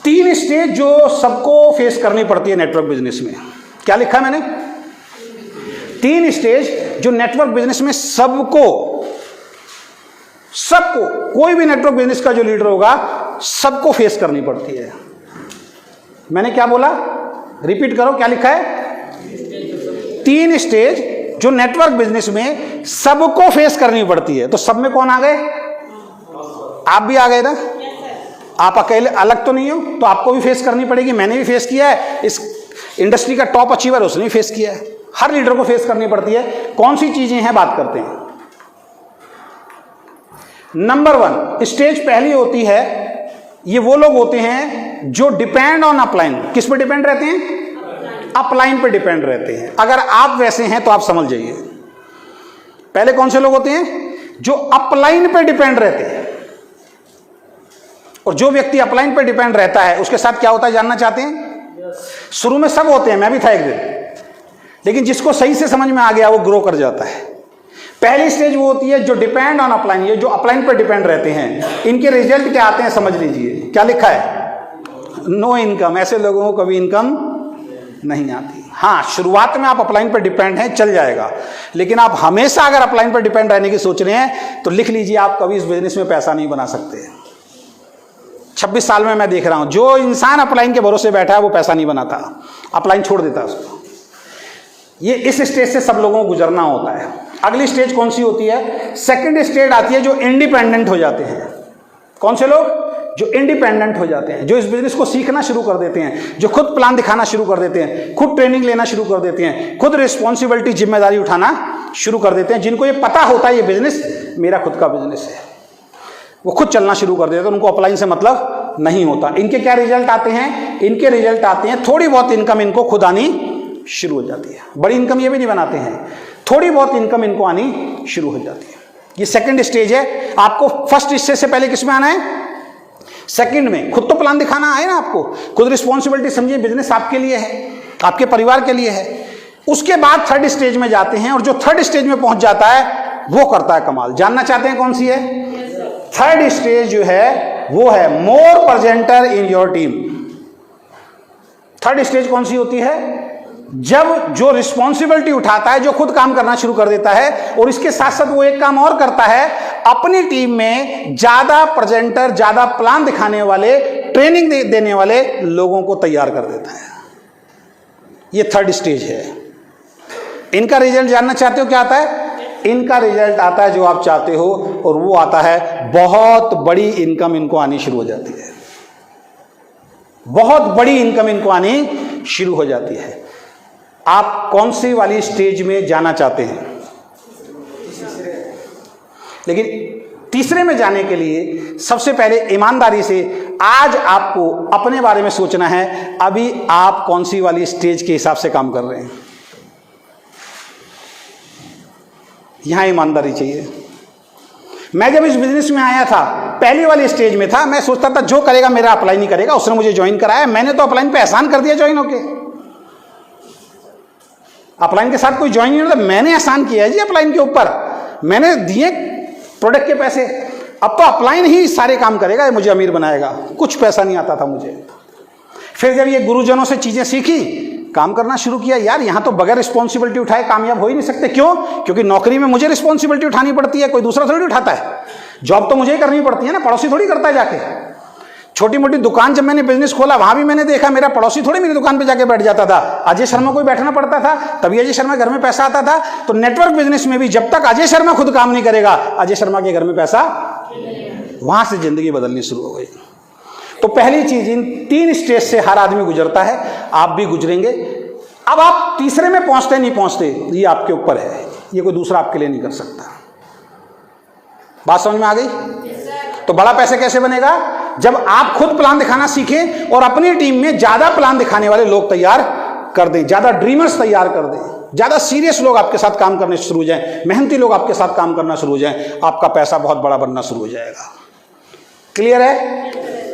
तीन स्टेज जो सबको फेस करनी पड़ती है नेटवर्क बिजनेस में। क्या लिखा है मैंने? तीन स्टेज जो नेटवर्क बिजनेस में सबको कोई भी नेटवर्क बिजनेस का जो लीडर होगा सबको फेस करनी पड़ती है। मैंने क्या बोला? रिपीट करो, क्या लिखा है? तीन स्टेज जो नेटवर्क बिजनेस में सबको फेस करनी पड़ती है। तो सब में कौन आ गए? आप भी आ गए ना? आप अकेले अलग तो नहीं हो, तो आपको भी फेस करनी पड़ेगी। मैंने भी फेस किया है, इस इंडस्ट्री का टॉप अचीवर उसने भी फेस किया है। हर लीडर को फेस करनी पड़ती है। कौन सी चीजें हैं, बात करते हैं। नंबर 1 स्टेज पहली होती है, ये वो लोग होते हैं जो डिपेंड ऑन अपलाइन। किस पे डिपेंड रहते हैं? अपलाइन पे डिपेंड रहते हैं। अगर आप वैसे हैं तो आप समझ जाइए। पहले कौन से लोग होते हैं? जो अपलाइन पे डिपेंड रहते हैं। और जो व्यक्ति अपलाइन पे डिपेंड रहता है उसके साथ क्या होता है जानना चाहते हैं? शुरू में सब होते हैं, मैं भी था एक दिन, लेकिन जिसको सही से समझ में आ गया वो ग्रो कर जाता है। पहली स्टेज वो होती है जो डिपेंड ऑन अपलाइन, ये जो अपलाइन पर डिपेंड रहते हैं। इनके रिजल्ट क्या आते हैं समझ लीजिए। क्या लिखा है? No income. ऐसे लोगों को कभी इनकम नहीं आती। हाँ, शुरुआत में आप अपलाइन पर डिपेंड हैं, चल जाएगा, लेकिन आप हमेशा अगर अपलाइन पर डिपेंड रहने की सोच रहे हैं तो लिख लीजिए, आप कभी इस बिजनेस में पैसा नहीं बना सकते। 26 साल में मैं देख रहा हूं, जो इंसान अपलाइन के भरोसे बैठा है वो पैसा नहीं बनाता, अपलाइन छोड़ देता है उसको। ये इस स्टेज से सब लोगों को गुजरना होता है। अगली स्टेज कौन सी होती है? सेकंड स्टेज आती है जो इंडिपेंडेंट हो जाते हैं। कौन से लोग? जो इंडिपेंडेंट हो जाते हैं, जो इस बिजनेस को सीखना शुरू कर देते हैं, जो खुद प्लान दिखाना शुरू कर देते हैं, खुद ट्रेनिंग लेना शुरू कर देते हैं, खुद रिस्पॉन्सिबिलिटी जिम्मेदारी उठाना शुरू कर देते हैं। जिनको ये पता होता है ये बिजनेस मेरा खुद का बिजनेस है, वो खुद चलना शुरू कर देते हैं। उनको अपलाइन से मतलब नहीं होता। इनके क्या रिजल्ट आते हैं? इनके रिजल्ट आते हैं थोड़ी बहुत इनकम इनको खुद आनी शुरू हो जाती है। बड़ी इनकम ये भी नहीं बनाते हैं, थोड़ी बहुत इनकम इनको आनी शुरू हो जाती है। ये सेकंड स्टेज है। आपको फर्स्ट स्टेज से पहले किस में आना है? सेकंड में। खुद तो प्लान दिखाना है ना आपको, खुद रिस्पॉन्सिबिलिटी समझिए, बिजनेस आपके लिए है, आपके परिवार के लिए है। उसके बाद थर्ड स्टेज में जाते हैं, और जो थर्ड स्टेज में पहुंच जाता है वो करता है कमाल। जानना चाहते हैं कौन सी है? थर्ड स्टेज जो है वो है more presenter in your team. Third stage कौन सी होती है? जब जो रिस्पॉन्सिबिलिटी उठाता है, जो खुद काम करना शुरू कर देता है, और इसके साथ साथ वो एक काम और करता है, अपनी टीम में ज्यादा प्रेजेंटर, ज्यादा प्लान दिखाने वाले, ट्रेनिंग देने वाले लोगों को तैयार कर देता है। ये थर्ड स्टेज है। इनका रिजल्ट जानना चाहते हो क्या आता है? इनका रिजल्ट आता है जो आप चाहते हो, और वो आता है बहुत बड़ी इनकम इनको आनी शुरू हो जाती है। बहुत बड़ी इनकम इनको आनी शुरू हो जाती है। आप कौन सी वाली स्टेज में जाना चाहते हैं? लेकिन तीसरे में जाने के लिए सबसे पहले ईमानदारी से आज आपको अपने बारे में सोचना है, अभी आप कौन सी वाली स्टेज के हिसाब से काम कर रहे हैं। यहां ईमानदारी चाहिए। मैं जब इस बिजनेस में आया था, पहली वाली स्टेज में था, मैं सोचता था जो करेगा मेरा अपलाइन ही करेगा। उसने मुझे ज्वाइन कराया, मैंने तो अपलाइन पे एहसान कर दिया ज्वाइन होके। अपलाइन के साथ कोई ज्वाइन नहीं होता, मैंने एहसान किया है जी अपलाइन के ऊपर, मैंने दिए प्रोडक्ट के पैसे। अब तो अपलाइन ही सारे काम करेगा, ये मुझे अमीर बनाएगा। कुछ पैसा नहीं आता था मुझे। फिर जब ये गुरुजनों से चीजें सीखी, काम करना शुरू किया, यार यहाँ तो बगैर रिस्पॉन्सिबिलिटी उठाए कामयाब हो ही नहीं सकते। क्यों? क्योंकि नौकरी में मुझे रिस्पॉन्सिबिलिटी उठानी पड़ती है, कोई दूसरा थोड़ी उठाता है। जॉब तो मुझे ही करनी पड़ती है ना, पड़ोसी थोड़ी करता है जाके। छोटी मोटी दुकान जब मैंने बिजनेस खोला, वहां भी मैंने देखा मेरा पड़ोसी थोड़ी मेरी दुकान पे जाके बैठ जाता था। अजय शर्मा को भी बैठना पड़ता था, तभी अजय शर्मा घर में पैसा आता था। तो नेटवर्क बिजनेस में भी जब तक अजय शर्मा खुद काम नहीं करेगा, अजय शर्मा के घर में पैसा, वहां से जिंदगी बदलनी शुरू हो गई। तो पहली चीज, इन तीन स्टेज से हर आदमी गुजरता है, आप भी गुजरेंगे। अब आप तीसरे में पहुंचते नहीं पहुंचते, ये आपके ऊपर है, ये कोई दूसरा आपके लिए नहीं कर सकता। बात समझ में आ गई? तो बड़ा पैसे कैसे बनेगा? जब आप खुद प्लान दिखाना सीखें और अपनी टीम में ज्यादा प्लान दिखाने वाले लोग तैयार कर दें, ज्यादा ड्रीमर्स तैयार कर दें, ज्यादा सीरियस लोग आपके साथ काम करने शुरू हो जाएं, मेहनती लोग आपके साथ काम करना शुरू हो जाएं, आपका पैसा बहुत बड़ा बनना शुरू हो जाएगा। क्लियर है?